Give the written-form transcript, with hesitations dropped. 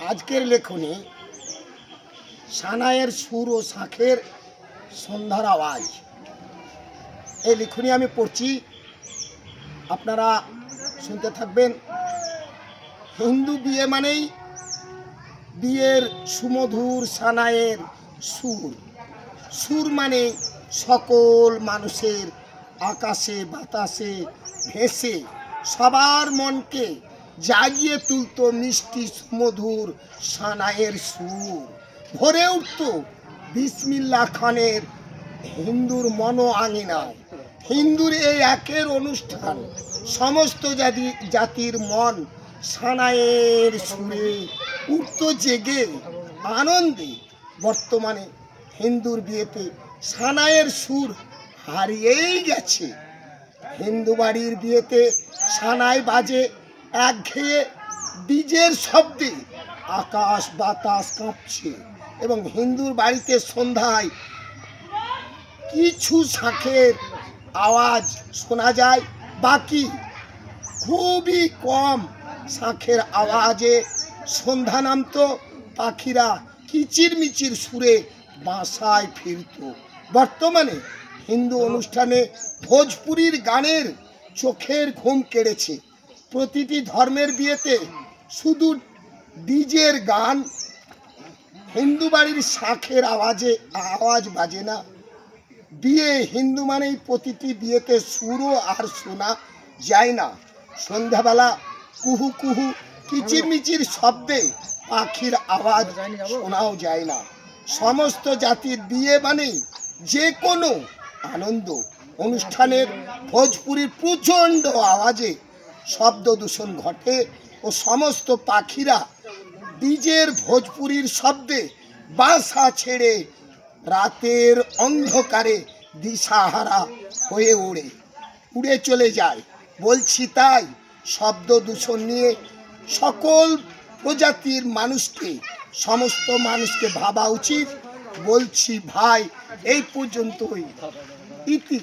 আজকের লেখনে সানাইয়ের সুর ও শাঁখের সন্ধ্যার আওয়াজ, এই লেখনী আমি পড়ছি, আপনারা শুনতে থাকবেন। হিন্দু বিয়ে মানেই বিয়ের সুমধুর সানাইয়ের সুর। সুর মানে সকল মানুষের আকাশে বাতাসে ভেসে সবার মনকে জাগিয়ে তুলত মিষ্টি সুমধুর সানাইয়ের সুর। ভরে উঠত বিসমিল্লাহ খানের হিন্দুর মনো আঙিনায়। হিন্দুর এই একের অনুষ্ঠান সমস্ত জাতির মন সানাইয়ের সুরে উঠত জেগে আনন্দে। বর্তমানে হিন্দুর বিয়েতে সানাইয়ের সুর হারিয়েই গেছে। হিন্দু বাড়ির বিয়েতে সানাই বাজে একঘেয়ে ডিজের শব্দে আকাশ বাতাস কাঁপছে, এবং হিন্দুর বাড়িতে সন্ধ্যায় কিছু শাঁখের আওয়াজ শোনা যায়, বাকি খুবই কম শাঁখের আওয়াজে সন্ধ্যা নামত। পাখিরা কিচিরমিচির সুরে বাসায় ফিরত। বর্তমানে হিন্দু অনুষ্ঠানে ভোজপুরির গানের চোখের ঘুম কেড়েছে। প্রতিটি ধর্মের বিয়েতে শুধু ডিজের গান, হিন্দু বাড়ির শাঁখের আওয়াজ বাজে না। বিয়ে হিন্দু মানেই প্রতিটি বিয়েতে সুরও আর শোনা যায় না। সন্ধ্যাবেলা কুহু কুহু কিচিরমিচির শব্দে পাখির আওয়াজ শোনাও যায় না। সমস্ত জাতির বিয়ে মানেই যে কোনো আনন্দ অনুষ্ঠানের ভোজপুরির প্রচণ্ড আওয়াজে শব্দ দূষণ ঘটে ও সমস্ত পাখিরা ডিজের ভোজপুরির শব্দে বাসা ছেড়ে রাতের অন্ধকারে দিশাহারা হয়ে উড়ে চলে যায়। বলছি তাই শব্দ দূষণ নিয়ে সকল প্রজাতির মানুষকে, সমস্ত মানুষকে ভাবা উচিত। বলছি ভাই, এই পর্যন্তই ইতি।